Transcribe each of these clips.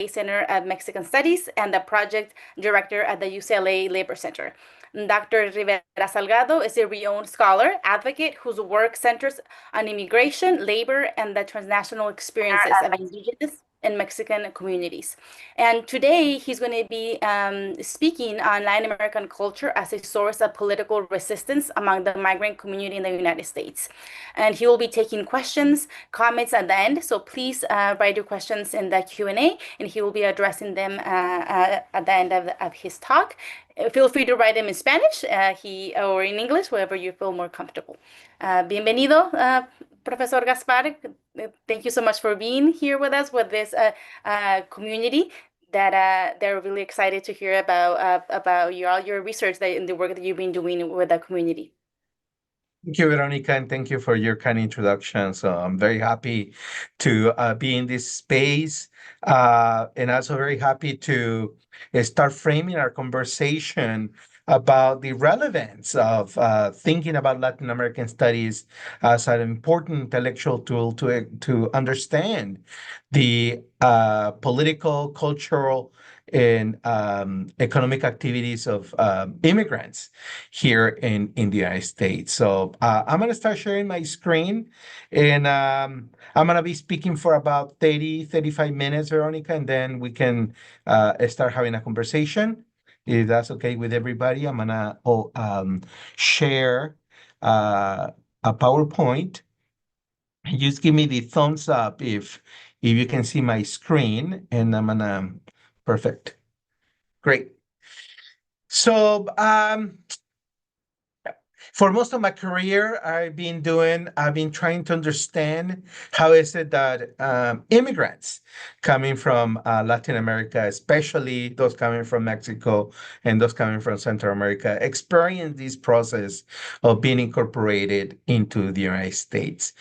Center of Mexican Studies and the project director at the UCLA Labor Center. Dr. Rivera Salgado is a renowned scholar, advocate whose work centers on immigration, labor, and the transnational experiences of indigenous and Mexican communities. And today he's going to be speaking on Latin American culture as a source of political resistance among the migrant community in the United States. And he will be taking questions, comments at the end. So please write your questions in the Q&A, and he will be addressing them at the end of his talk. Feel free to write them in Spanish or in English, wherever you feel more comfortable. Bienvenido, Professor Gaspar. Thank you so much for being here with us with this community that they're really excited to hear about all your research and the work that you've been doing with the community. Thank you, Veronica, and thank you for your kind introduction. So I'm very happy to be in this space, and also very happy to start framing our conversation about the relevance of thinking about Latin American studies as an important intellectual tool to understand the political, cultural, and economic activities of immigrants here in the United States. So I'm going to start sharing my screen, and I'm going to be speaking for about 35 minutes, Veronica, and then we can start having a conversation. If that's okay with everybody, I'm going to share a PowerPoint. Just give me the thumbs up if you can see my screen, and I'm going to perfect. Great. So for most of my career, I've been trying to understand how is it that immigrants coming from Latin America, especially those coming from Mexico and those coming from Central America, experience this process of being incorporated into the United States.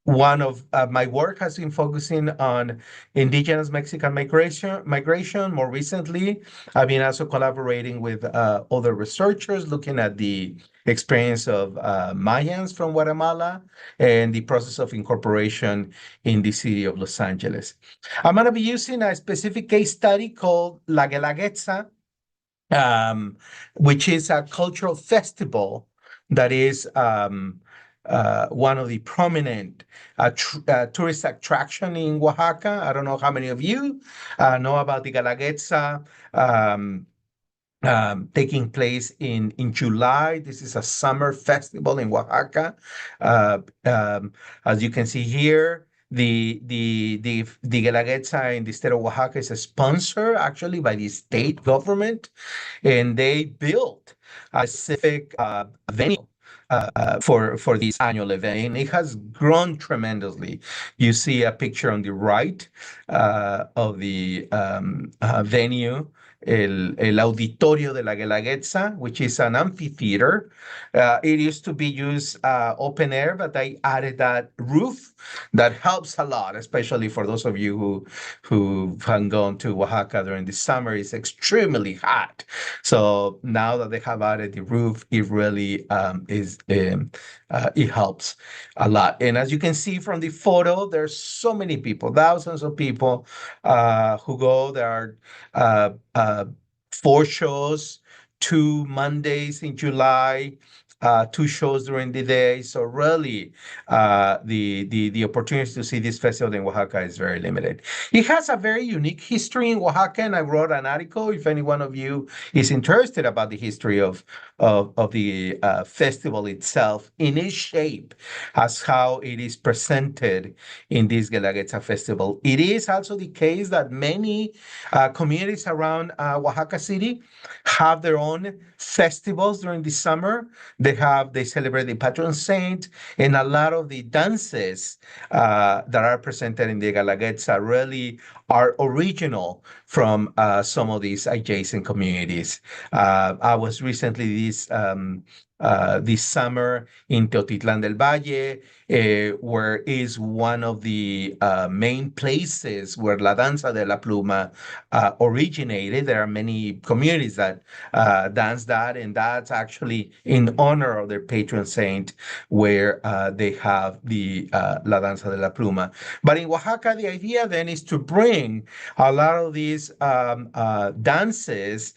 One of my work has been focusing on indigenous Mexican migration. More recently, I've been also collaborating with other researchers looking at the experience of Mayans from Guatemala and the process of incorporation in the city of Los Angeles. I'm going to be using a specific case study called La Guelaguetza, which is a cultural festival that is one of the prominent tourist attraction in Oaxaca. I don't know how many of you know about the Guelaguetza taking place in July. This is a summer festival in Oaxaca. As you can see here, the Guelaguetza in the state of Oaxaca is a sponsor actually by the state government, and they built a specific venue for this annual event, and it has grown tremendously. You see a picture on the right of the venue, el Auditorio de la Guelaguetza, which is an amphitheater. It used to be used open air, but I added that roof. That helps a lot, especially for those of you who have gone to Oaxaca during the summer. It's extremely hot. So now that they have added the roof, it really it helps a lot. And as you can see from the photo, there's so many people, thousands of people who go. There are 4 shows, 2 Mondays in July, 2 shows during the day. So really, the opportunity to see this festival in Oaxaca is very limited. It has a very unique history in Oaxaca, and I wrote an article. If any one of you is interested about the history of the festival itself, in its shape, as how it is presented in this Guelaguetza festival. It is also the case that many communities around Oaxaca City have their own festivals during the summer. They celebrate the patron saint, and a lot of the dances that are presented in the Guelaguetza really are original from some of these adjacent communities. I was recently this this summer in Teotitlán del Valle, where is one of the main places where La Danza de la Pluma originated. There are many communities that dance that, and that's actually in honor of their patron saint, where they have the La Danza de la Pluma. But in Oaxaca, the idea then is to bring a lot of these dances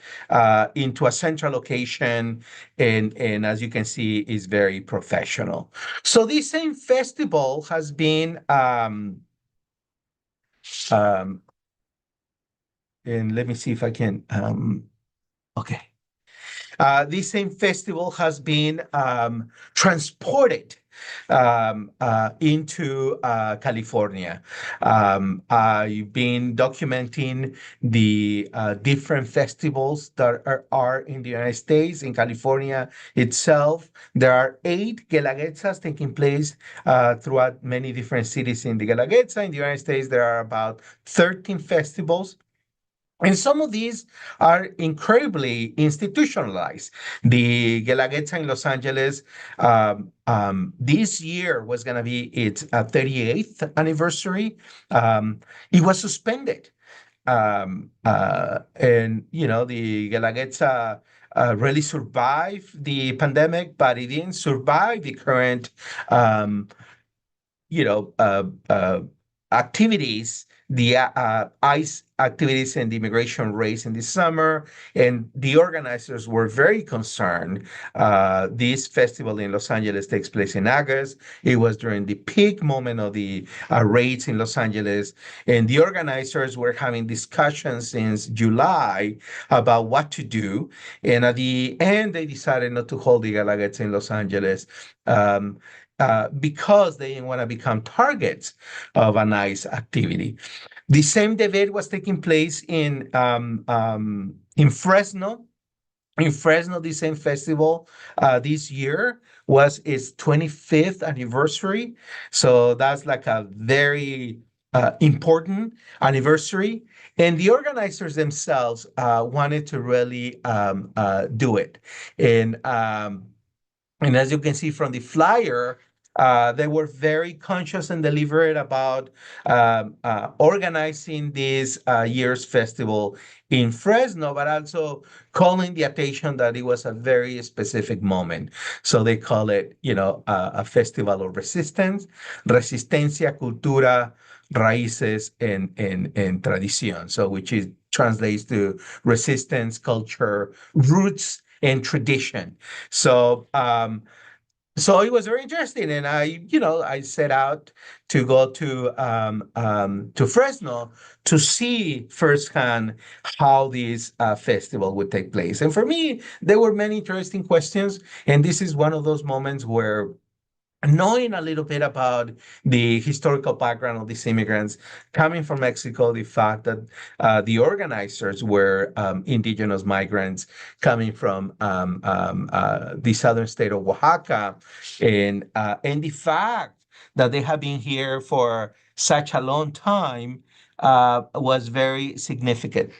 into a central location, and as you can see, is very professional. So this same festival has been um, and let me see if I can okay. This same festival has been transported into California. I've been documenting the different festivals that are in the United States. In California itself, there are 8 Guelaguetzas taking place throughout many different cities in the Guelaguetza. In the United States, there are about 13 festivals. And some of these are incredibly institutionalized. The Guelaguetza in Los Angeles this year was going to be its 38th anniversary. It was suspended. And, you know, the Guelaguetza really survived the pandemic, but it didn't survive the current um, you know, activities, the ICE activities and the immigration race in the summer, and the organizers were very concerned. This festival in Los Angeles takes place in August. It was during the peak moment of the raids in Los Angeles, and the organizers were having discussions since July about what to do. And at the end, they decided not to hold the Galaguettes in Los Angeles. Um, because they didn't want to become targets of a nice activity. The same debate was taking place in Fresno. In Fresno, the same festival this year was its 25th anniversary. So that's like a very important anniversary. And the organizers themselves wanted to really do it. And um, and as you can see from the flyer, they were very conscious and deliberate about organizing this year's festival in Fresno, but also calling the attention that it was a very specific moment. So they call it, you know, a festival of resistance, resistencia, cultura, raíces, and tradición. So which is translates to resistance, culture, roots, and tradition. So, so it was very interesting, and I set out to go to Fresno to see firsthand how this festival would take place. And for me, there were many interesting questions, and this is one of those moments where knowing a little bit about the historical background of these immigrants coming from Mexico, the fact that the organizers were indigenous migrants coming from the southern state of Oaxaca, and the fact that they have been here for such a long time was very significant.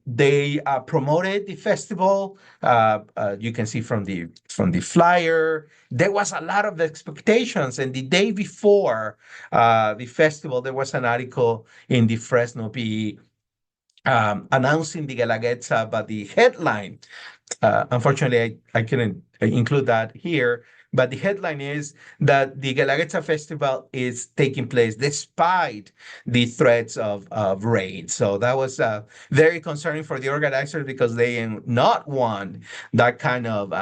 They promoted the festival. You can see from the flyer there was a lot of expectations. And the day before the festival, there was an article in the Fresno Bee announcing the Guelaguetza, but the headline, unfortunately, I couldn't include that here. But the headline is that the Guelaguetza Festival is taking place despite the threats of raid. So that was very concerning for the organizers because they did not want that kind of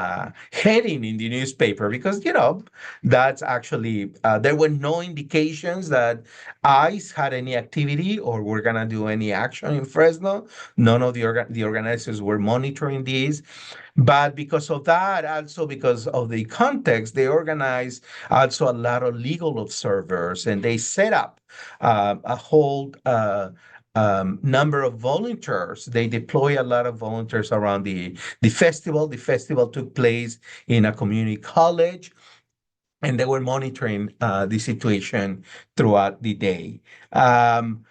heading in the newspaper because, you know, that's actually, there were no indications that ICE had any activity or were going to do any action in Fresno. None of the organizers were monitoring these. But because of that, also because of the context, they organized also a lot of legal observers and they set up a whole number of volunteers. They deploy a lot of volunteers around the festival. The festival took place in a community college. And they were monitoring the situation throughout the day. Um,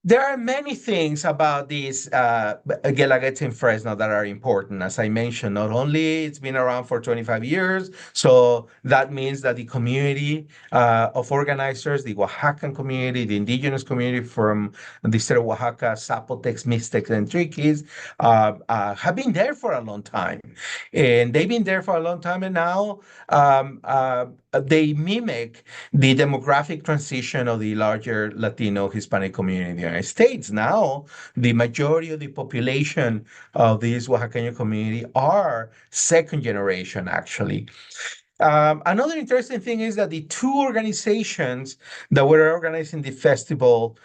There are many things about this Guelaguetza in Fresno that are important. As I mentioned, not only it's been around for 25 years, so that means that the community of organizers, the Oaxacan community, the indigenous community from the state of Oaxaca, Zapotecs, Mixtecs, and Triquis, have been there for a long time. And they've been there for a long time, and now they mimic the demographic transition of the larger Latino Hispanic community in the United States. Now, the majority of the population of this Oaxaqueño community are second generation, actually. Another interesting thing is that the two organizations that were organizing the festival,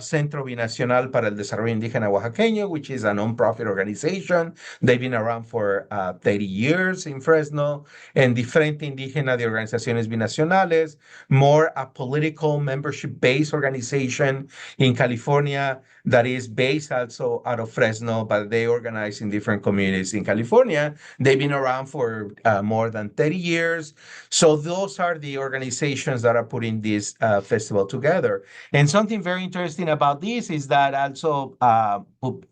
Centro Binacional para el Desarrollo Indígena Oaxaqueño, which is a nonprofit organization, they've been around for 30 years in Fresno, and the Frente Indígena de Organizaciones Binacionales, more a political membership-based organization in California that is based also out of Fresno, but they organize in different communities in California. They've been around for more than 30 years. So those are the organizations that are putting this festival together. And something very interesting about this is that also,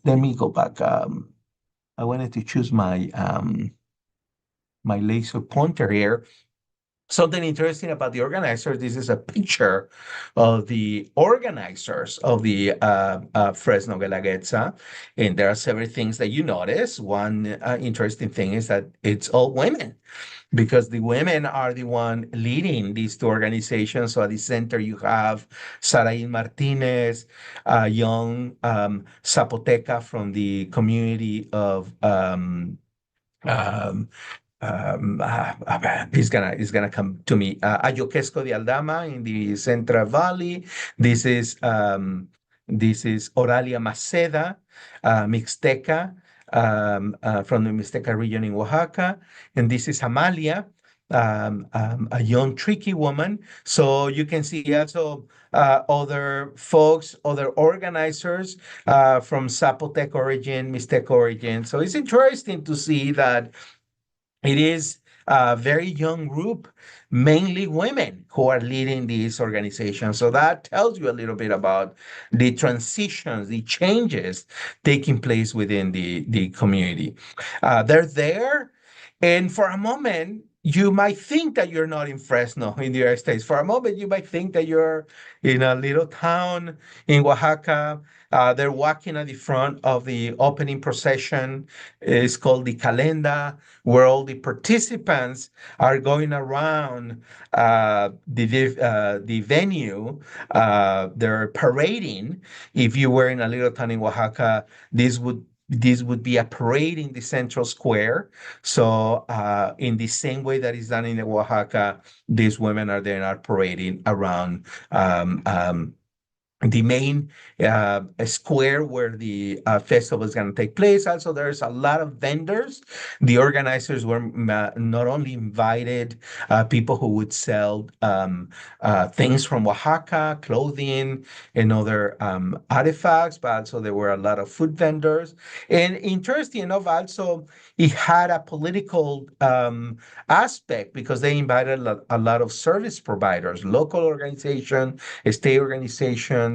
let me go back. I wanted to choose my laser pointer here. Something interesting about the organizers, this is a picture of the organizers of the Fresno Guelaguetza, and there are several things that you notice. One interesting thing is that it's all women, because the women are the one leading these two organizations. So at the center you have Sarain Martinez, a young Zapoteca from the community of um, he's gonna come to me. Ayoquesco de Aldama in the Central Valley. This is Oralia Maceda, Mixteca, from the Mixteca region in Oaxaca, and this is Amalia, a young tricky woman. So you can see also other folks, other organizers from Zapotec origin, Mixtec origin. So it's interesting to see that it is a very young group, mainly women, who are leading these organizations. So that tells you a little bit about the transitions, the changes taking place within the community. They're there, and for a moment, you might think that you're not in Fresno in the United States. For a moment, you might think that you're in a little town in Oaxaca. They're walking at the front of the opening procession. It's called the Calenda, where all the participants are going around the venue. They're parading. If you were in a little town in Oaxaca, this would be a parade in the central square. So, in the same way that is done in Oaxaca, these women are there, are parading around the main square where the festival is going to take place. Also, there's a lot of vendors. The organizers were not only invited people who would sell things from Oaxaca, clothing, and other artifacts, but also there were a lot of food vendors. And interesting enough, also, it had a political aspect because they invited a lot of service providers, local organizations, state organizations,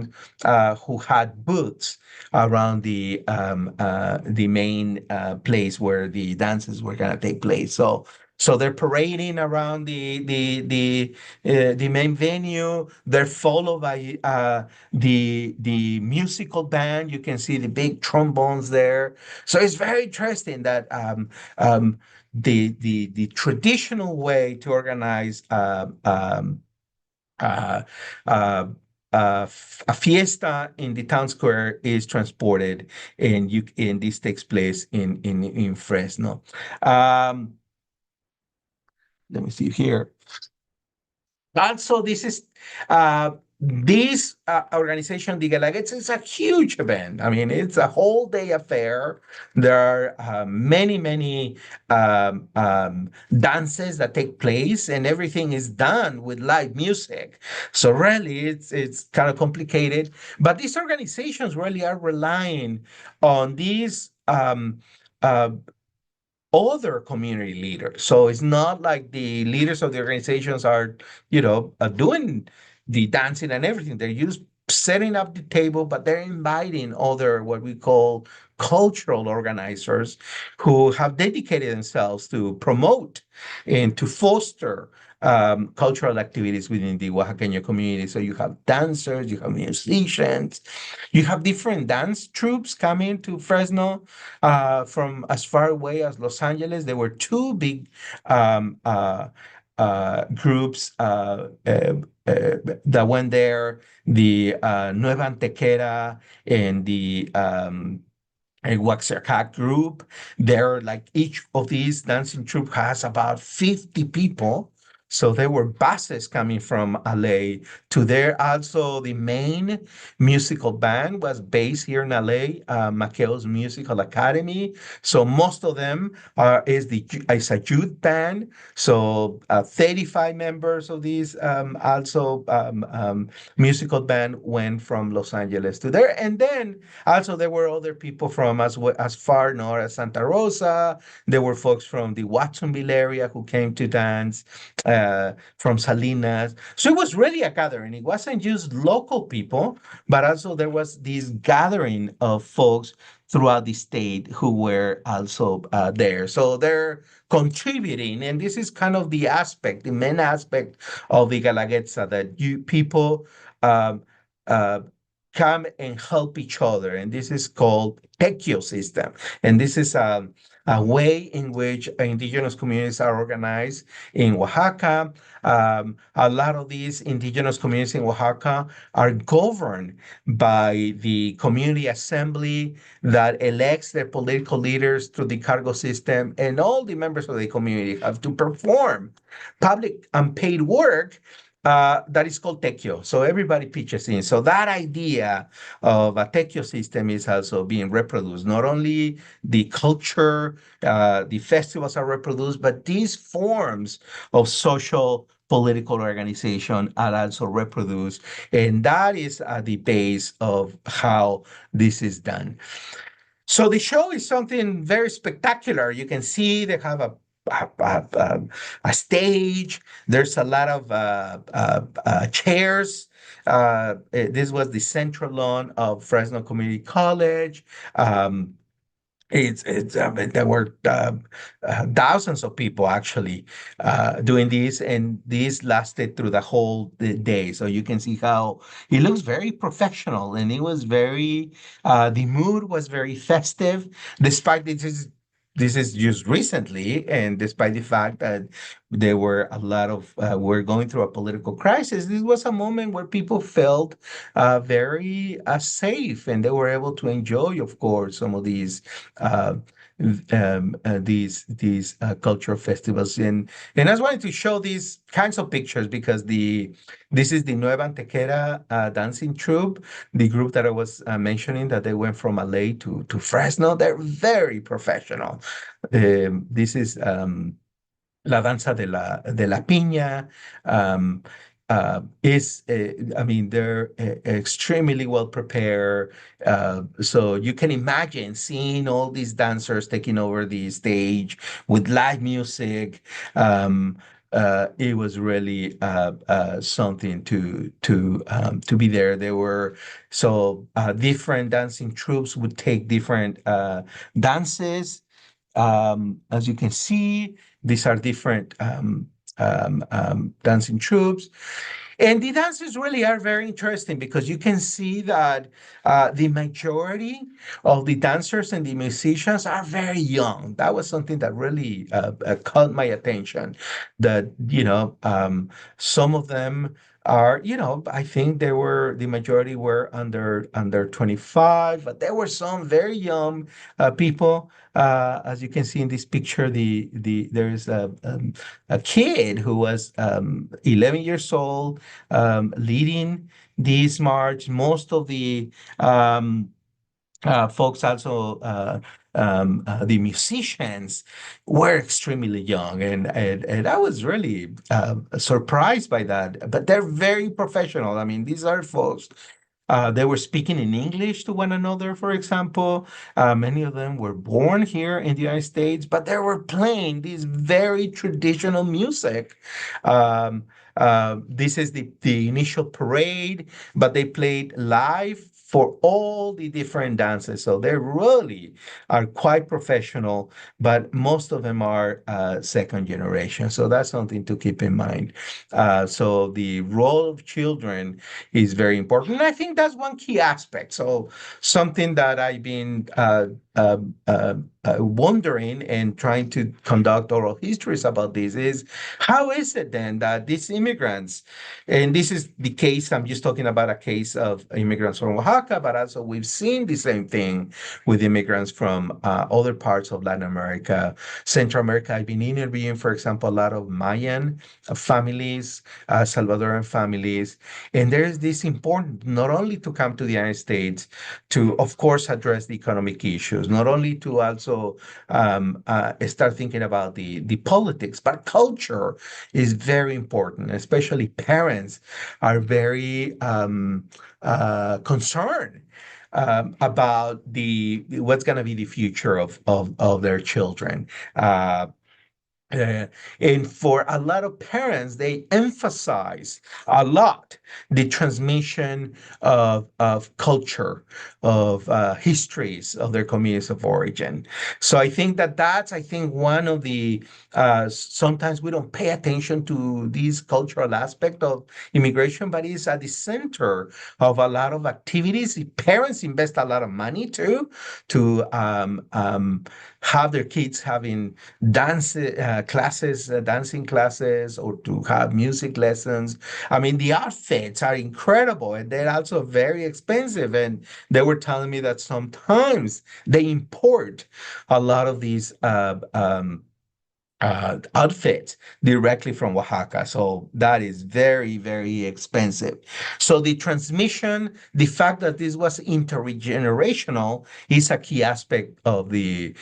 who had booths around the main place where the dances were going to take place. So they're parading around the main venue. They're followed by the musical band. You can see the big trombones there. So it's very interesting that the traditional way to organize uh, uh, a fiesta in the town square is transported, and this takes place in Fresno. Um, Let me see here. Also, this organization, the Guelaguetza, is a huge event. I mean, it's a whole day affair. There are many dances that take place, and everything is done with live music. So really, it's kind of complicated. But these organizations really are relying on these uh, other community leaders. So it's not like the leaders of the organizations are, doing the dancing and everything. They're just setting up the table, but they're inviting other what we call cultural organizers who have dedicated themselves to promote and to foster cultural activities within the Oaxaqueño community. So you have dancers, you have musicians, you have different dance troupes coming to Fresno from as far away as Los Angeles. There were two big um, groups that went there, the Nueva Antequera and the a Waxahachie group. There, like each of these dancing troupe has about 50 people. So there were buses coming from LA to there. Also, the main musical band was based here in LA, Maceo's Musical Academy. So most of them is a youth band. So 35 members of these musical band went from Los Angeles to there. And then also, there were other people from as far north as Santa Rosa. There were folks from the Watsonville area who came to dance, from Salinas. So it was really a gathering. It wasn't just local people, but also there was this gathering of folks throughout the state who were also there. So they're contributing, and this is kind of the aspect, the main aspect of the Galaguetza, that you people um, uh, come and help each other. And this is called Tequio system. And this is a way in which indigenous communities are organized in Oaxaca. A lot of these indigenous communities in Oaxaca are governed by the community assembly that elects their political leaders through the cargo system, and all the members of the community have to perform public unpaid work that is called Tequio. So everybody pitches in. So that idea of a Tequio system is also being reproduced. Not only the culture, the festivals are reproduced, but these forms of social political organization are also reproduced. And that is at the base of how this is done. So the show is something very spectacular. You can see they have a, a, a stage. There's a lot of chairs. This was the central lawn of Fresno Community College. Um, there were thousands of people actually doing this, and this lasted through the whole day. So you can see how it looks very professional, and it was very. The mood was very festive, despite this is just recently, and despite the fact that there were a lot of we're going through a political crisis, this was a moment where people felt very safe, and they were able to enjoy, of course, some of uh, these cultural festivals. And I just wanted to show these kinds of pictures because this is the Nueva Antequera dancing troupe, the group that I was mentioning, that they went from LA to Fresno. They're very professional. This is La Danza de la Piña. Um, I mean, they're extremely well prepared. So you can imagine seeing all these dancers taking over the stage with live music. It was really something to be there. There were different dancing troupes would take different dances. As you can see, these are different dancing troupes. And the dances really are very interesting because you can see that the majority of the dancers and the musicians are very young. That was something that really caught my attention. That, some of them are, I think the majority were under 25, but there were some very young people. As you can see in this picture, there's a kid who was 11 years old leading this march. Most of the folks also, the musicians were extremely young, and I was really surprised by that. But they're very professional. I mean, these are folks They were speaking in English to one another, for example. Many of them were born here in the United States, but they were playing this very traditional music. Um, this is the initial parade, but they played live for all the different dances. So they really are quite professional, but most of them are second generation. So that's something to keep in mind. So the role of children is very important. And I think that's one key aspect. So something that I've been uh, uh, wondering and trying to conduct oral histories about this is how is it then that these immigrants, and this is the case, I'm just talking about a case of immigrants from Oaxaca, but also we've seen the same thing with immigrants from other parts of Latin America, Central America. I've been interviewing, for example, a lot of Mayan families, Salvadoran families, and there's this important not only to come to the United States to, of course, address the economic issues, not only to also start thinking about the politics, but culture is very important. Especially parents are very concerned about the what's going to be the future of their children. Uh, uh, and for a lot of parents, they emphasize a lot the transmission of culture, of histories of their communities of origin. So I think that that's, I think, one of the, sometimes we don't pay attention to this cultural aspect of immigration, but it's at the center of a lot of activities. The parents invest a lot of money too to have their kids having dance classes, dancing classes, or to have music lessons. I mean, the outfits are incredible and they're also very expensive. And they were telling me that sometimes they import a lot of these outfit directly from Oaxaca. So that is very, very expensive. So the transmission, the fact that this was intergenerational is a key aspect of the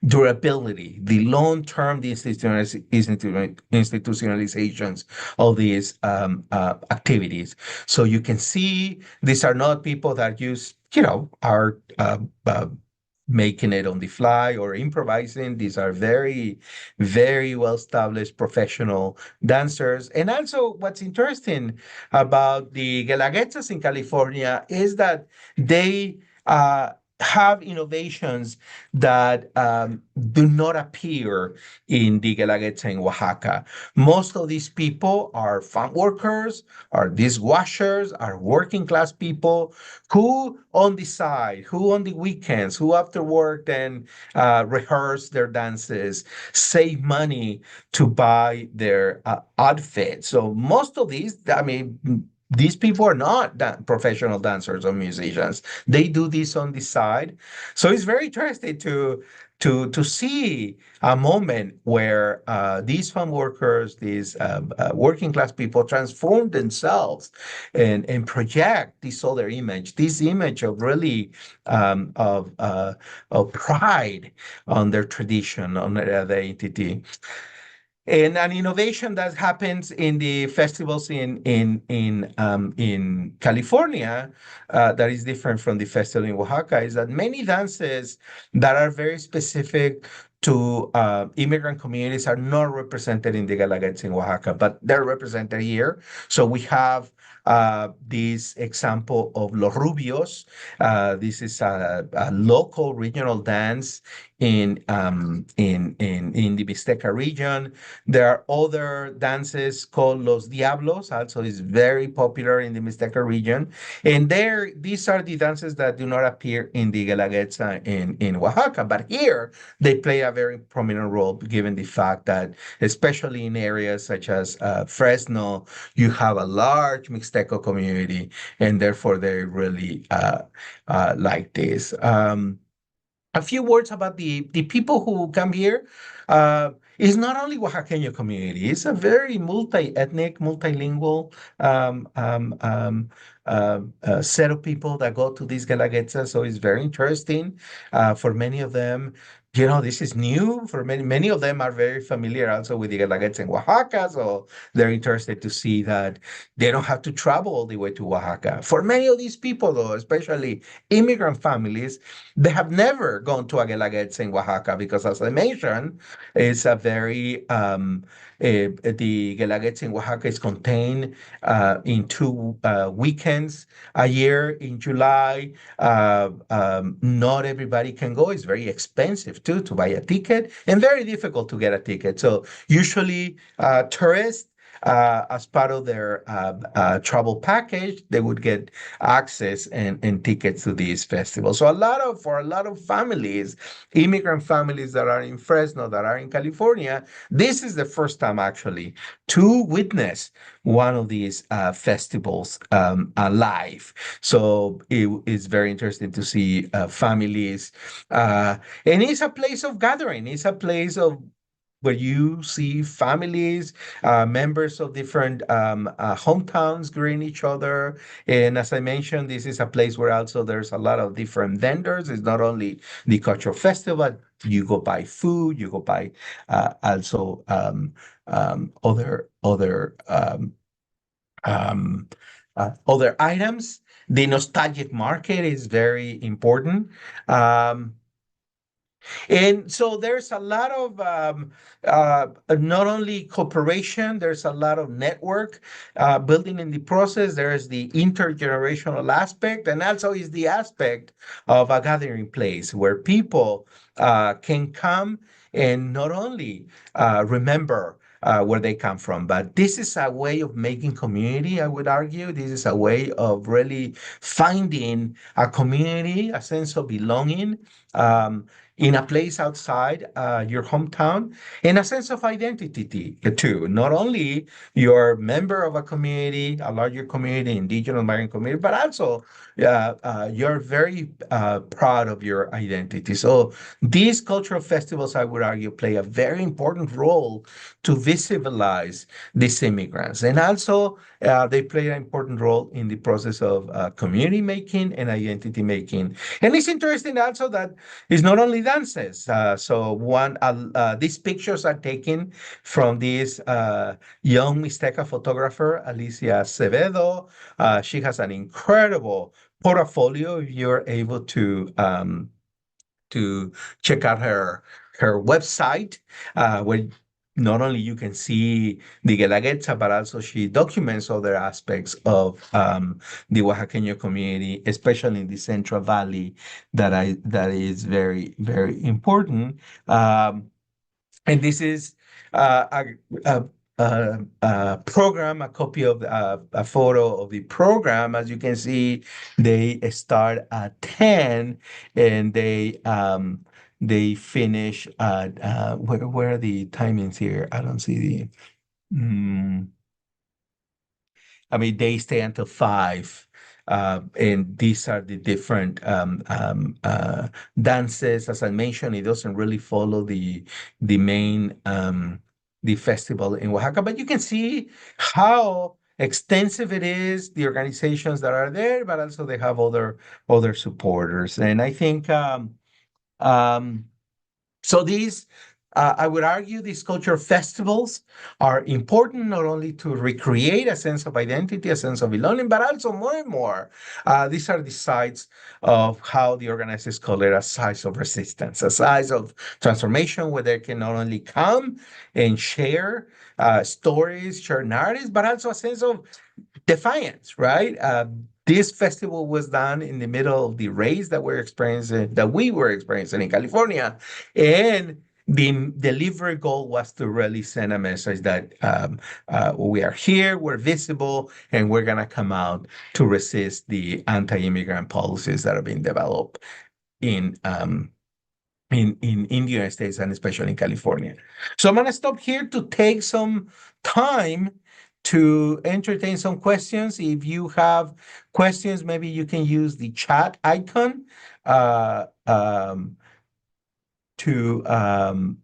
durability, the long-term institutionalizations of these activities. So you can see these are not people that use, are making it on the fly or improvising. These are very, very well established professional dancers. And also, what's interesting about the Guelaguetas in California is that they have innovations that do not appear in the Guelaguetza in Oaxaca. Most of these people are farm workers, are dishwashers, are working class people who on the side, who on the weekends, who after work then rehearse their dances, save money to buy their outfits. So most of these, I mean, these people are not professional dancers or musicians. They do this on the side. So it's very interesting to see a moment where these farm workers, these working class people transform themselves and project this other image, this image of really of pride on their tradition, on their identity. And an innovation that happens in the festivals in California that is different from the festival in Oaxaca is that many dances that are very specific to immigrant communities are not represented in the Guelaguetza in Oaxaca, but they're represented here. So we have this example of Los Rubios. This is a local regional dance in the Mixteca region. There are other dances called Los Diablos, also is very popular in the Mixteca region. And there, these are the dances that do not appear in the Guelaguetza in Oaxaca, but here they play a very prominent role given the fact that, especially in areas such as Fresno, you have a large Mixteco community, and therefore they really like this. A few words about the people who come here. It's not only Oaxaqueño community, it's a very multi-ethnic, multilingual set of people that go to these Guelaguetzas. So it's very interesting for many of them This is new for many. Many of them are very familiar also with the Guelaguetza in Oaxaca, so they're interested to see that they don't have to travel all the way to Oaxaca. For many of these people, though, especially immigrant families, they have never gone to a Guelaguetza in Oaxaca because, as I mentioned, it's a very the Guelaguetza in Oaxaca is contained in two weekends a year in July. Not everybody can go. It's very expensive too to buy a ticket and very difficult to get a ticket. So usually tourists, as part of their travel package, they would get access and tickets to these festivals. So for a lot of families, immigrant families that are in Fresno, that are in California, this is the first time actually to witness one of these festivals live. So it is very interesting to see families, and it's a place of gathering. It's a place of where you see families, members of different hometowns greeting each other. And as I mentioned, this is a place where also there's a lot of different vendors. It's not only the cultural festival. You go buy food. You go buy also um, other items. The nostalgic market is very important. Um, and so there's a lot of not only cooperation, there's a lot of network building in the process. There's the intergenerational aspect, and also is the aspect of a gathering place where people can come and not only remember where they come from, but this is a way of making community, I would argue. This is a way of really finding a community, a sense of belonging. Um, in a place outside your hometown, in a sense of identity too. Not only you're a member of a community, a larger community, indigenous migrant community, but also you're very proud of your identity. So these cultural festivals, I would argue, play a very important role to visibilize these immigrants. And also they play an important role in the process of community making and identity making. And it's interesting also that it's not only dances. These pictures are taken from this young Mixteca photographer, Alicia Acevedo. She has an incredible portfolio. If you're able to check out her website, where not only you can see the Guelaguetza, but also she documents other aspects of the Oaxaqueño community, especially in the Central Valley, that is very, very important. And this is a program, a copy of a photo of the program. As you can see, they start at 10 and they finish at where are the timings here? I don't see the. mm, I mean, they stay until 5. And these are the different dances. As I mentioned, it doesn't really follow the main the festival in Oaxaca, but you can see how extensive it is, the organizations that are there, but also they have other supporters. And I think um, so I would argue these cultural festivals are important not only to recreate a sense of identity, a sense of belonging, but also more and more, these are the sites of how the organizers call it a size of resistance, a size of transformation where they can not only come and share stories, share narratives, but also a sense of defiance, right? This festival was done in the middle of the race that we were experiencing in California, and the delivery goal was to really send a message that we are here, we're visible, and we're gonna come out to resist the anti-immigrant policies that are being developed in in the United States and especially in California. So I'm gonna stop here to take some time to entertain some questions. If you have questions, maybe you can use the chat icon uh, um, to and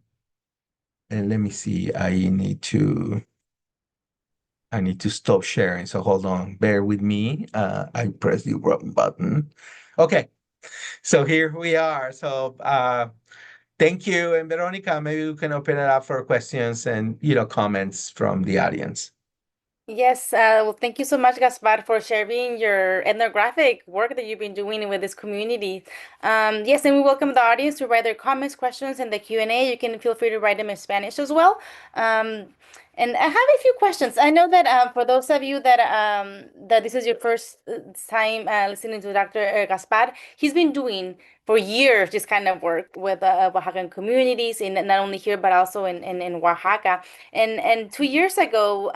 let me see. I need to stop sharing. So hold on, bear with me. I pressed the wrong button. Okay, so here we are. So Thank you. And Veronica, maybe we can open it up for questions and comments from the audience. Yes, well, thank you so much, Gaspar, for sharing your ethnographic work that you've been doing with this community. Yes, and we welcome the audience to write their comments, questions in the Q&A. You can feel free to write them in Spanish as well. Um, and I have a few questions. I know that for those of you that this is your first time listening to Dr. Gaspar, he's been doing for years this kind of work with Oaxacan communities, in not only here but also in Oaxaca. And 2 years ago,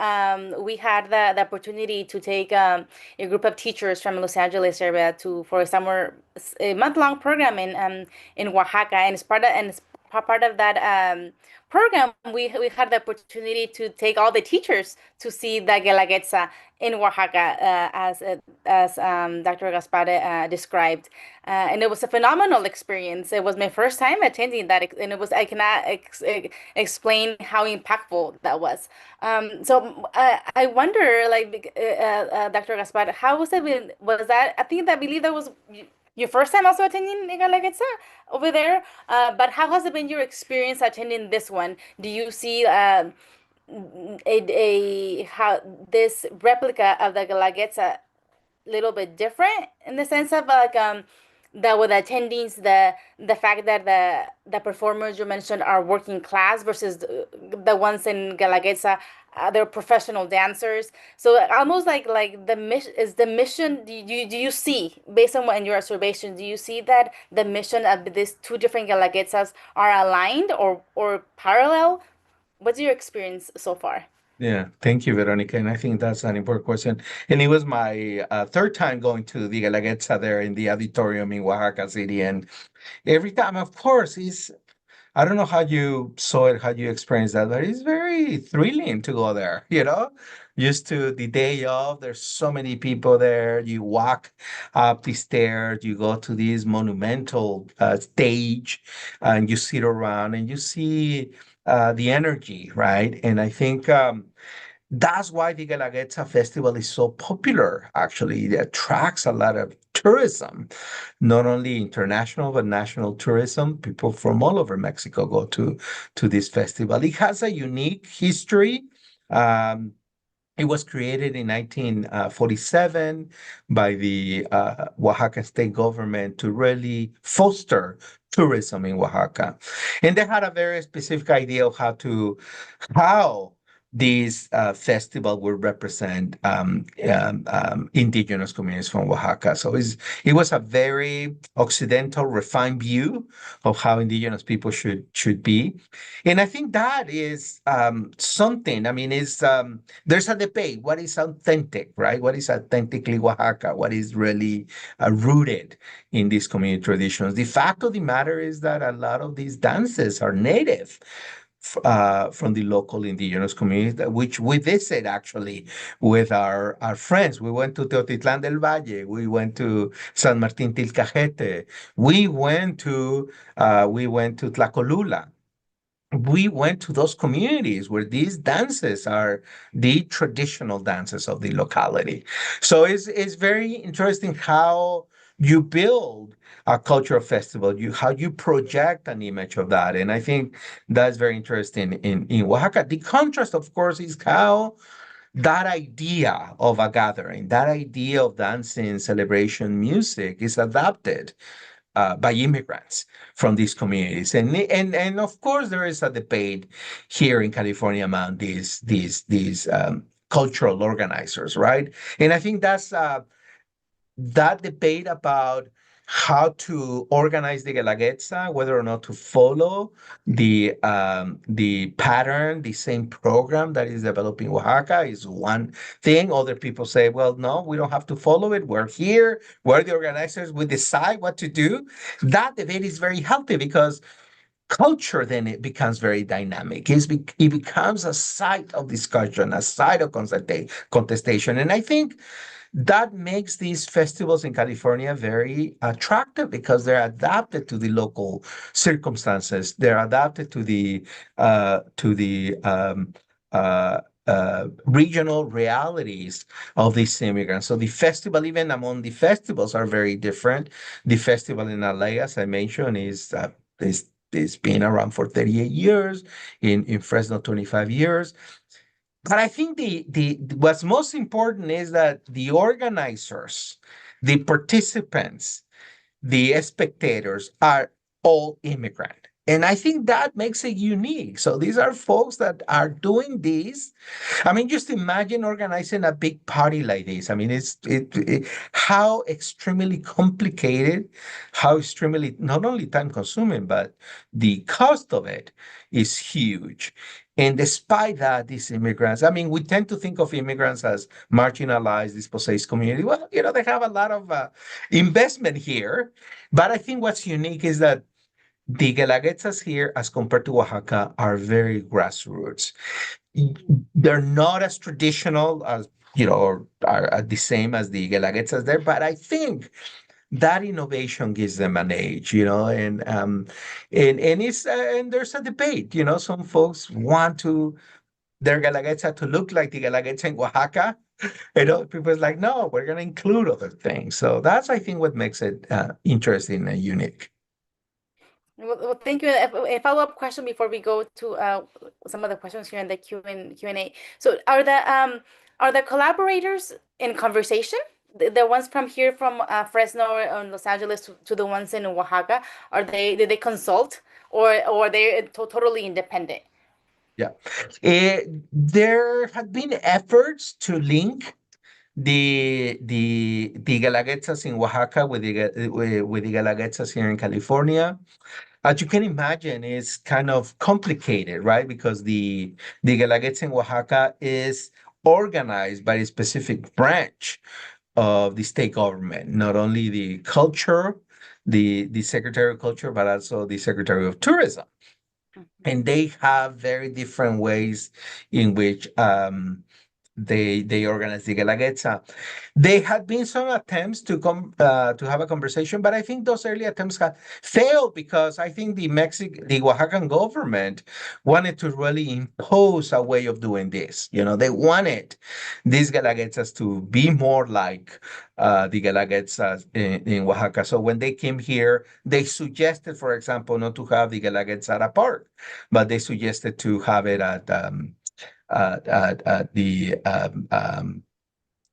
we had the opportunity to take a group of teachers from Los Angeles area to for a summer a month-long program in Oaxaca, and as part of that program, we had the opportunity to take all the teachers to see the Guelaguetza in Oaxaca, as Dr. Gaspar described. And it was a phenomenal experience. It was my first time attending that, and it was I cannot explain how impactful that was. I wonder, like, Dr. Gaspar, how was it? Was that? I believe that was your first time also attending Guelaguetza over there. But how has it been your experience attending this one? Do you see a how this replica of the Guelaguetza little bit different in the sense of like the with the attendings, the fact that the performers you mentioned are working class versus the ones in Guelaguetza, they're professional dancers. So almost like the mission is the mission. Do you see, based on what in your observations, do you see that the mission of these two different Guelaguetzas are aligned or parallel? What's your experience so far? Yeah, thank you, Veronica. And I think that's an important question. And it was my third time going to the Guelaguetza there in the auditorium in Oaxaca City. And every time, of course, I don't know how you saw it, how you experienced that, but it's very thrilling to go there, Used to the day of, there's so many people there. You walk up the stairs, you go to this monumental stage, and you sit around and you see the energy, right? And I think that's why the Guelaguetza Festival is so popular, actually. It attracts a lot of tourism, not only international, but national tourism. People from all over Mexico go to this festival. It has a unique history. Um, it was created in 1947 by the Oaxaca state government to really foster tourism in Oaxaca. And they had a very specific idea of how this festival will represent indigenous communities from Oaxaca. So it was a very occidental, refined view of how indigenous people should be. And I think that is something. I mean, there's a debate. What is authentic, right? What is authentically Oaxaca? What is really rooted in these community traditions? The fact of the matter is that a lot of these dances are native from the local indigenous communities, which we visit actually with our friends. We went to Teotitlán del Valle. We went to San Martín Tilcajete. We went to Tlacolula. We went to those communities where these dances are the traditional dances of the locality. So it's very interesting how you build a cultural festival, how you project an image of that. And I think that's very interesting in Oaxaca. The contrast, of course, is how that idea of a gathering, that idea of dancing, celebration, music is adapted by immigrants from these communities. And of course, there is a debate here in California among these cultural organizers, right? And I think that's that debate about how to organize the Guelaguetza, whether or not to follow the pattern, the same program that is developing Oaxaca is one thing. Other people say, well, no, we don't have to follow it. We're here. We're the organizers. We decide what to do. That debate is very healthy because culture then it becomes very dynamic. It becomes a site of discussion, a site of contestation. And I think that makes these festivals in California very attractive because they're adapted to the local circumstances. They're adapted to the regional realities of these immigrants. So the festival, even among the festivals, are very different. The festival in LA, as I mentioned, is It's been around for 38 years, in Fresno, 25 years. But I think what's most important is that the organizers, the participants, the spectators are all immigrant. And I think that makes it unique. So these are folks that are doing this. I mean, just imagine organizing a big party like this. I mean, how extremely complicated, how extremely not only time consuming, but the cost of it is huge. And despite that, these immigrants, I mean, we tend to think of immigrants as marginalized, dispossessed community. Well, they have a lot of investment here. But I think what's unique is that the Guelaguetzas here, as compared to Oaxaca, are very grassroots. They're not as traditional as, or are the same as the Guelaguetzas there, but I think that innovation gives them an edge, and there's a debate. Some folks want their Guelaguetza to look like the Guelaguetza in Oaxaca. People's like, no, we're going to include other things. So that's, I think, what makes it interesting and unique. Well, thank you. A follow-up question before we go to some of the questions here in the Q&A. So are the collaborators in conversation? The ones from here from Fresno or Los Angeles to the ones in Oaxaca, did they consult, or they're totally independent? Yeah. There have been efforts to link the Guelaguetzas in Oaxaca with the Guelaguetzas here in California. As you can imagine, it's kind of complicated, right? Because the Guelaguetza in Oaxaca is organized by a specific branch of the state government, not only the culture, the Secretary of Culture, but also the Secretary of Tourism. And they have very different ways in which they organize the Guelaguetza. There had been some attempts to have a conversation, but I think those early attempts had failed because I think the Oaxacan government wanted to really impose a way of doing this. They wanted these Guelaguetzas to be more like the Guelaguetzas in Oaxaca. So when they came here, they suggested, for example, not to have the Guelaguetza at a park, but they suggested to have it at, at, at the um, um,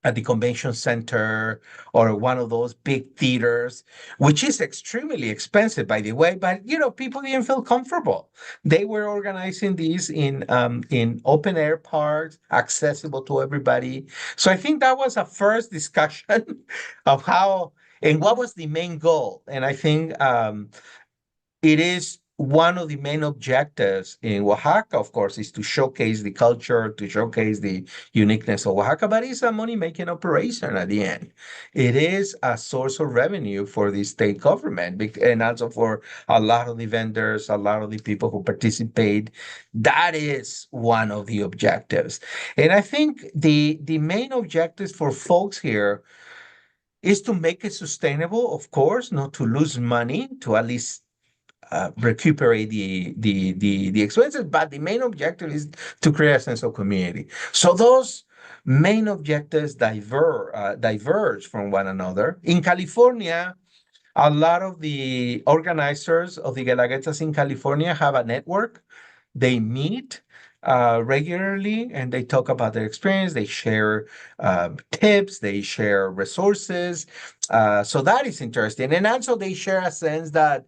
at the convention center or one of those big theaters, which is extremely expensive, by the way. But people didn't feel comfortable. They were organizing these in open air parks, accessible to everybody. So I think that was a first discussion of how and what was the main goal. And I think it is one of the main objectives in Oaxaca, of course, is to showcase the culture, to showcase the uniqueness of Oaxaca, but it's a money-making operation at the end. It is a source of revenue for the state government and also for a lot of the vendors, a lot of the people who participate. That is one of the objectives. And I think the main objectives for folks here is to make it sustainable, of course, not to lose money, to at least recuperate the expenses, but the main objective is to create a sense of community. So those main objectives diverge from one another. In California, a lot of the organizers of the Guelaguetzas in California have a network. They meet regularly and they talk about their experience. They share tips, they share resources. So that is interesting. And also they share a sense that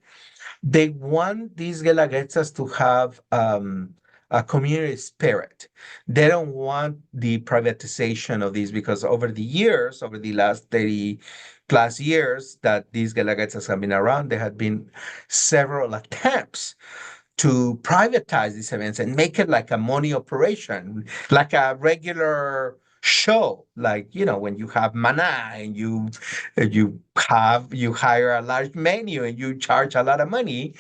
they want these Guelaguetzas to have a community spirit. They don't want the privatization of these because over the last 30 plus years that these Guelaguetzas have been around, there had been several attempts to privatize these events and make it like a money operation, like a regular show, like when you have mana and you hire a large menu and you charge a lot of money.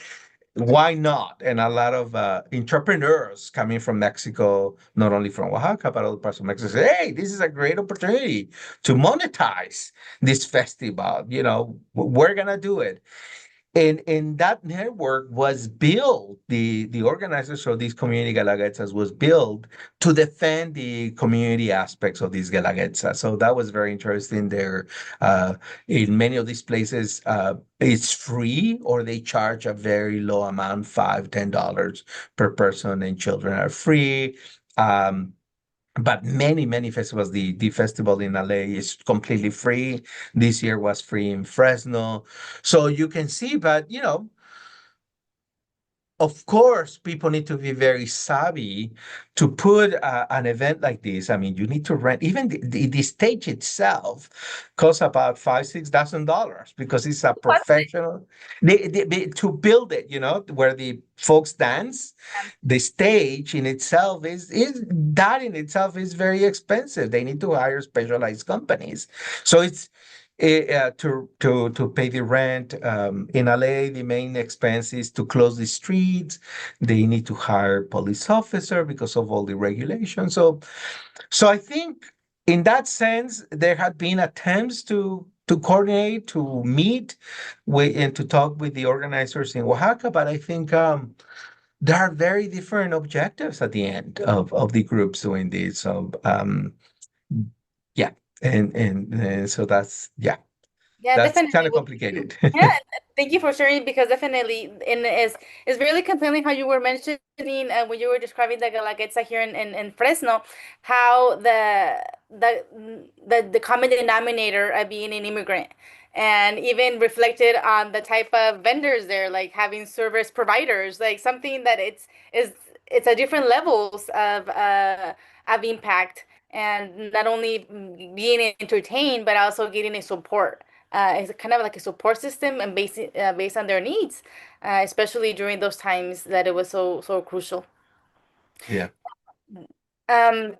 Why not? And a lot of entrepreneurs coming from Mexico, not only from Oaxaca, but other parts of Mexico, say, hey, this is a great opportunity to monetize this festival. We're going to do it. And that network was built, the organizers of these community Guelaguetzas was built to defend the community aspects of these Guelaguetzas. So that was very interesting there. Uh, in many of these places, it's free or they charge a very low amount, $5, $10 per person, and children are free. Um, but many festivals, the festival in LA is completely free. This year was free in Fresno. So you can see, but of course, people need to be very savvy to put an event like this. I mean, you need to rent, even the stage itself costs about $5,000, $6,000 because it's a professional. To build it, where the folks dance, the stage in itself is that in itself is very expensive. They need to hire specialized companies. So it's to pay the rent. In LA, the main expense is to close the streets. They need to hire police officer because of all the regulations. So I think in that sense, there had been attempts to coordinate, to meet with, and to talk with the organizers in Oaxaca, but I think there are very different objectives at the end of the groups doing this. So yeah, and so that's yeah. Yeah, That's definitely. kind of Well, thank you. complicated. Yeah, thank you for sharing because definitely, and is really compelling how you were mentioning when you were describing the Guelaguetza here in Fresno, how the common denominator of being an immigrant, and even reflected on the type of vendors there, like having service providers, like something that is it's a different levels of impact, and not only being entertained but also getting a support. It's kind of like a support system and based on their needs, especially during those times that it was so crucial. Yeah. Um,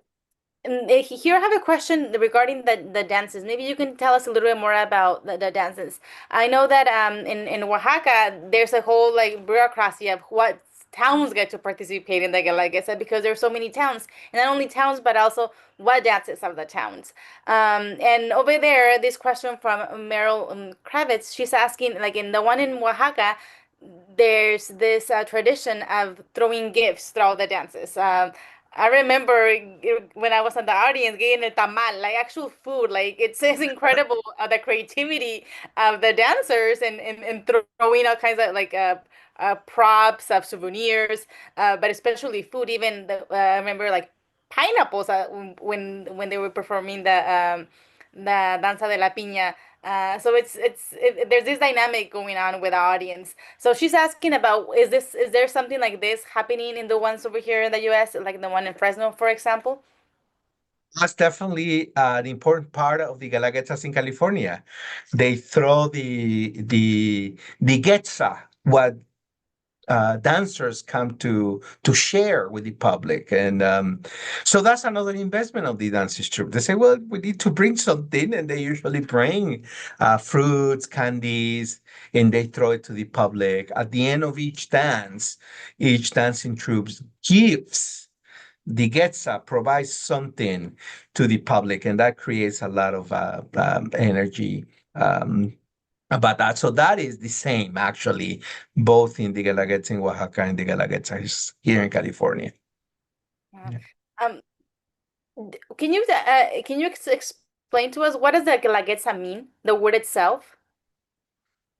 Here I have a question regarding the dances. Maybe you can tell us a little bit more about the dances. I know that in Oaxaca there's a whole like bureaucracy of what towns get to participate in the Guelaguetza because there's so many towns, and not only towns but also what dances of the towns. And over there, this question from Meryl Kravitz, she's asking like in the one in Oaxaca, there's this tradition of throwing gifts throughout the dances. I remember when I was in the audience getting a tamal, like actual food. Like it's incredible the creativity of the dancers and throwing all kinds of like props of souvenirs, but especially food. Even I remember like pineapples when they were performing the danza de la piña. So there's this dynamic going on with the audience. So she's asking about is there something like this happening in the ones over here in the US, like the one in Fresno, for example? That's definitely an important part of the Guelaguetzas in California. They throw the getza, what dancers come to share with the public, and so that's another investment of the dancers troupe. They say, well, we need to bring something, and they usually bring fruits, candies, and they throw it to the public. At the end of each dancing troupe gives the Getza provides something to the public, and that creates a lot of energy. About that. So that is the same, actually, both in the Guelaguetza in Oaxaca and the Guelaguetza here in California. Uh, Yeah. Um, can you explain to us what does the Guelaguetza mean, the word itself?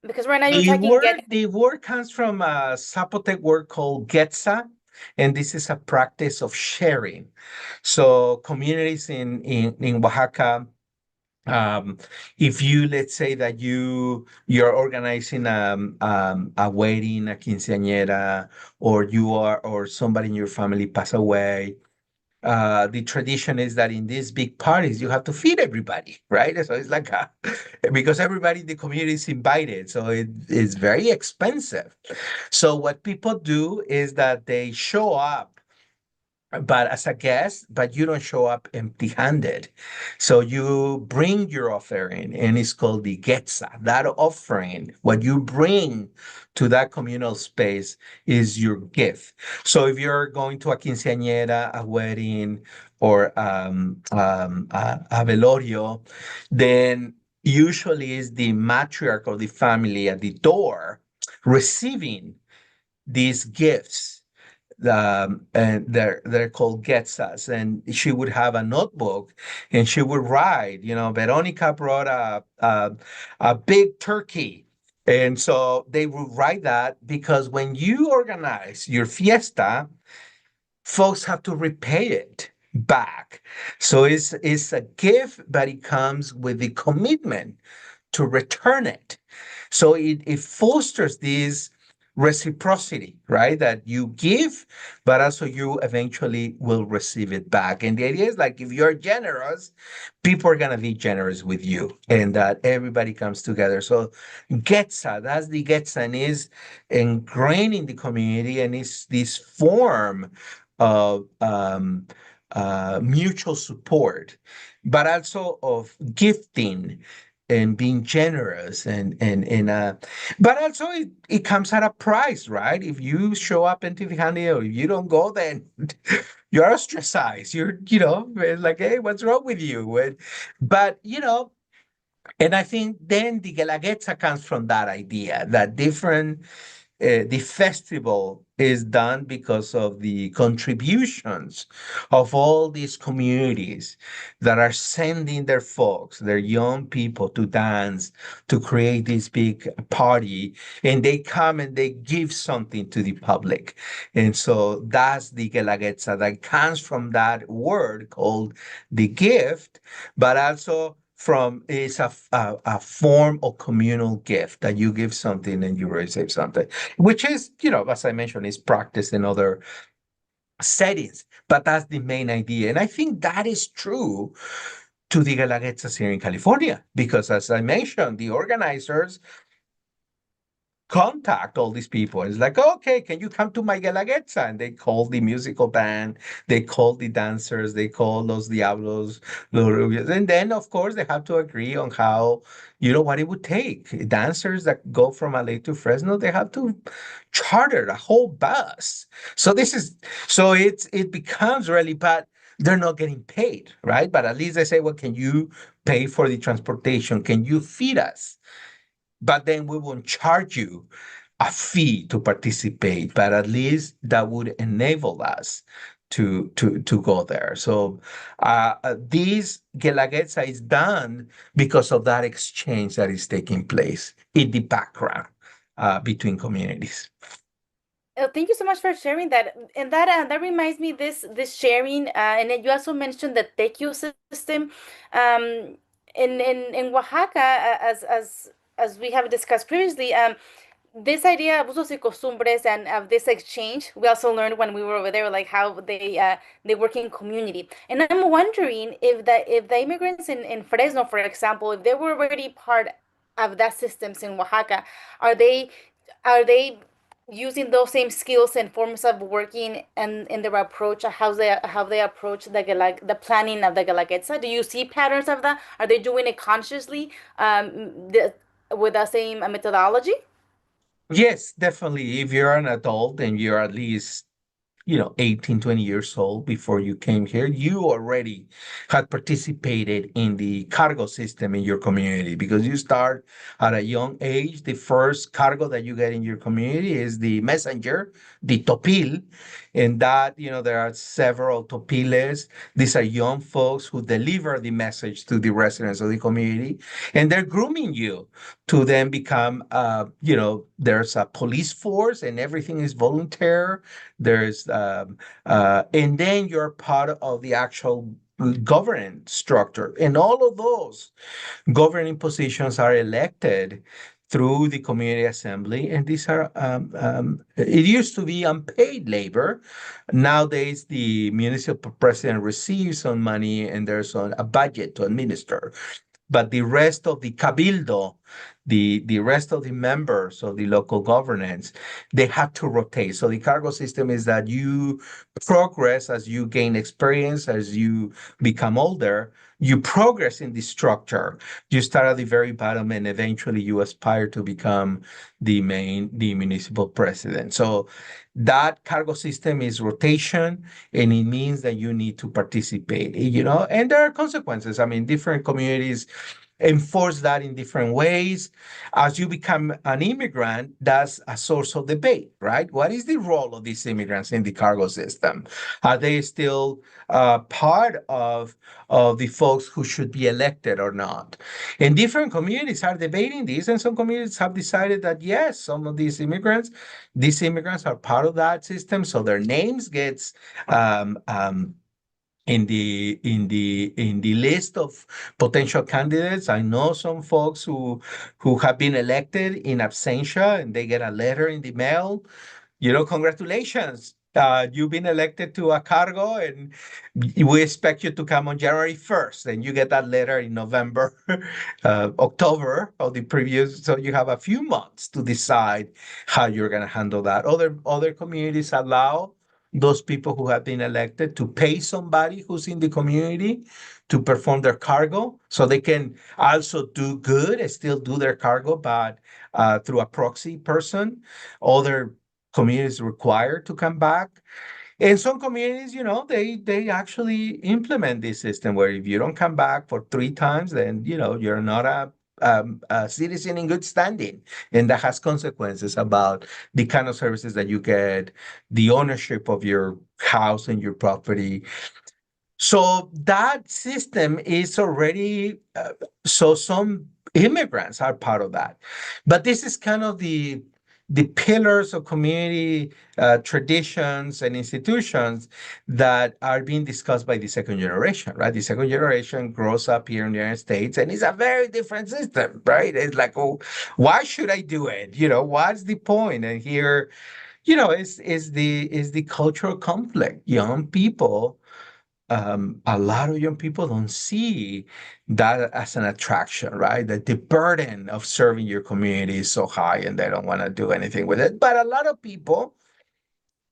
Because right now you're talking get. The word comes from a Zapotec word called Getza, and this is a practice of sharing. So communities in Oaxaca, um, if you let's say that you're organizing a wedding, a quinceañera, or somebody in your family pass away, the tradition is that in these big parties you have to feed everybody, right? So it's like because everybody in the community is invited, so it is very expensive. So what people do is that they show up but as a guest, but you don't show up empty-handed. So you bring your offering, and it's called the getza. That offering, what you bring to that communal space is your gift. So if you're going to a quinceañera, a wedding, or a velorio, then usually is the matriarch of the family at the door receiving these gifts, and they're called Getzas. And she would have a notebook, and she would write. Veronica brought a big turkey, and so they would write that because when you organize your fiesta, folks have to repay it back. So it's a gift, but it comes with the commitment to return it. So it fosters this reciprocity, right? That you give, but also you eventually will receive it back. And the idea is like if you're generous, people are gonna be generous with you, and that everybody comes together. So Getza, that's the Getza, and is ingrained in the community, and it's this form of mutual support, but also of gifting and being generous, but also it comes at a price, right? If you show up empty-handed or if you don't go, then you're ostracized. It's like, hey, what's wrong with you? But and I think then the Guelaguetza comes from that idea that the festival is done because of the contributions of all these communities that are sending their folks, their young people to dance, to create this big party, and they come and they give something to the public. And so that's the Guelaguetza that comes from that word called the gift, but also from is a form of communal gift that you give something and you receive something, which is, as I mentioned, is practiced in other settings, but that's the main idea. And I think that is true to the Guelaguetzas here in California, because as I mentioned, the organizers contact all these people. It's like, okay, can you come to my Guelaguetza? And they call the musical band, they call the dancers, they call Los Diablos, Los Rubios. And then, of course, they have to agree on how, what it would take. Dancers that go from LA to Fresno, they have to charter a whole bus. So it becomes really bad. They're not getting paid, right? But at least they say, well, can you pay for the transportation? Can you feed us? But then we won't charge you a fee to participate, but at least that would enable us to go there. So this Guelaguetza is done because of that exchange that is taking place in the background between communities. Thank you so much for sharing that. And that reminds me this sharing. And then you also mentioned the tequio system. Um, in Oaxaca, as we have discussed previously, this idea of usos y costumbres and of this exchange, we also learned when we were over there, like how they work in community. And I'm wondering if the immigrants in Fresno, for example, if they were already part of that systems in Oaxaca, are they using those same skills and forms of working and in their approach, how they approach the planning of the Guelaguetza? Do you see patterns of that? Are they doing it consciously, with the same methodology? Yes, definitely. If you're an adult and you're at least 18, 20 years old before you came here, you already had participated in the cargo system in your community because you start at a young age. The first cargo that you get in your community is the messenger, the topil. And that, there are several topiles. These are young folks who deliver the message to the residents of the community, and they're grooming you to then become, there's a police force and everything is volunteer. And then you're part of the actual governance structure. And all of those governing positions are elected through the community assembly. And these are, it used to be unpaid labor. Nowadays, the municipal president receives some money and there's a budget to administer, but the rest of the cabildo, the rest of the members of the local governance, they have to rotate. So the cargo system is that you progress as you gain experience, as you become older, you progress in the structure. You start at the very bottom and eventually you aspire to become the municipal president. So that cargo system is rotation, and it means that you need to participate, and there are consequences. I mean, different communities enforce that in different ways. As you become an immigrant, that's a source of debate, right? What is the role of these immigrants in the cargo system? Are they still part of the folks who should be elected or not? And different communities are debating this, and some communities have decided that yes, some of these immigrants are part of that system, so their names gets in the list of potential candidates. I know some folks who have been elected in absentia, and they get a letter in the mail, congratulations. You've been elected to a cargo, and we expect you to come on January 1st. And you get that letter in November, October of the previous. So you have a few months to decide how you're going to handle that. Other communities allow those people who have been elected to pay somebody who's in the community to perform their cargo, so they can also do good and still do their cargo, but through a proxy person. Other communities required to come back. In some communities, they actually implement this system where if you don't come back for 3 times, then you're not a citizen in good standing, and that has consequences about the kind of services that you get, the ownership of your house and your property. So that system is already, so some immigrants are part of that. But this is kind of the pillars of community traditions and institutions that are being discussed by the second generation, right? The second generation grows up here in the United States, and it's a very different system, right? It's like, oh, why should I do it? What's the point? And here, is the cultural conflict. Young people, a lot of young people don't see that as an attraction, right? That the burden of serving your community is so high, and they don't want to do anything with it. But a lot of people,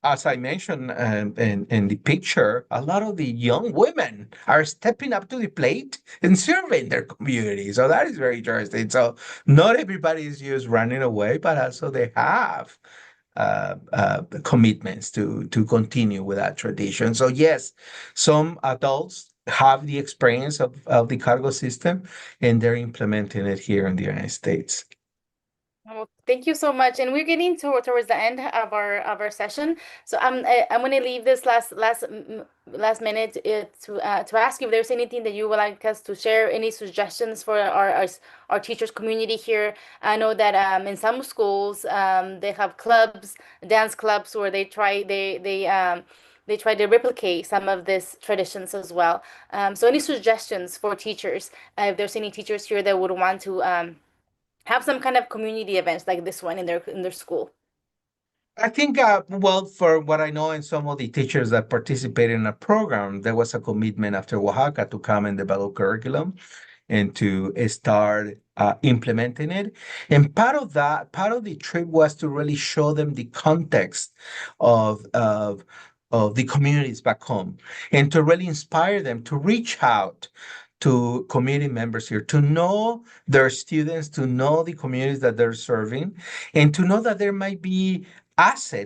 as I mentioned, in the picture, a lot of the young women are stepping up to the plate and serving their community. So that is very interesting. So not everybody is just running away, but also they have commitments to continue with that tradition. So yes, some adults have the experience of the cargo system, and they're implementing it here in the United States. Well, thank you so much. And we're getting towards the end of our session. So I'm going to leave this last minute to ask you if there's anything that you would like us to share, any suggestions for our teachers community here. I know that in some schools they have clubs, dance clubs, where they try to replicate some of these traditions as well. So any suggestions for teachers, if there's any teachers here that would want to have some kind of community events like this one in their school. I think, well, for what I know, in some of the teachers that participated in a program, there was a commitment after Oaxaca to come and develop curriculum and to start implementing it. And part of the trip was to really show them the context of of of the communities back home, and to really inspire them to reach out to community members here, to know their students, to know the communities that they're serving, and to know that there might be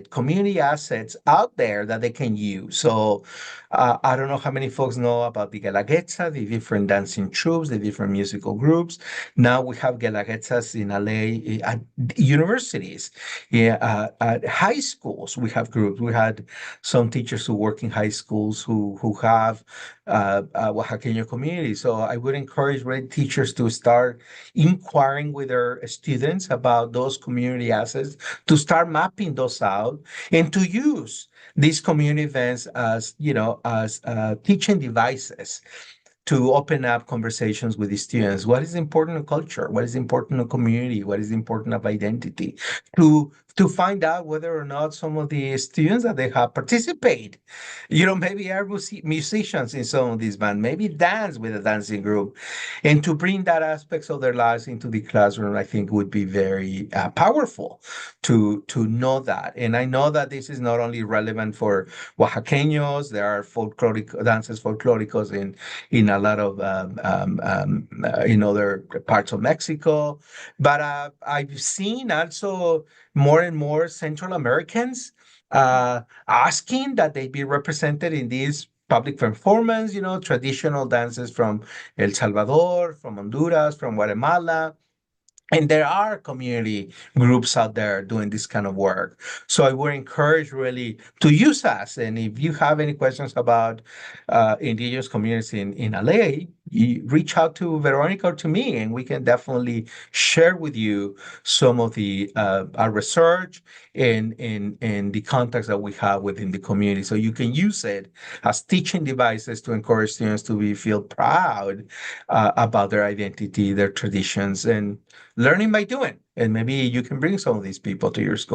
community assets out there that they can use. So I don't know how many folks know about the Guelaguetza, the different dancing troops, the different musical groups. Now we have Guelaguetzas in LA at universities, yeah, at high schools. We have groups. We had some teachers who work in high schools who have Oaxaqueño community. So I would encourage teachers to start inquiring with their students about those community assets, to start mapping those out, and to use these community events as teaching devices to open up conversations with the students. What is important in culture? What is important in community? What is important of identity? To find out whether or not some of the students that they have participate, maybe are musicians in some of these bands, maybe dance with a dancing group, and to bring that aspects of their lives into the classroom, I think would be very powerful to know that. And I know that this is not only relevant for Oaxaqueños. There are folkloric dances, folclóricos in a lot of in other parts of Mexico. But I've seen also more and more Central Americans asking that they be represented in these public performance, traditional dances from El Salvador, from Honduras, from Guatemala, and there are community groups out there doing this kind of work. So I would encourage really to use us. And if you have any questions about indigenous communities in LA, you reach out to Veronica or to me, and we can definitely share with you some of the our research and the contacts that we have within the community. So you can use it as teaching devices to encourage students to feel proud about their identity, their traditions, and learning by doing. And maybe you can bring some of these people to your school.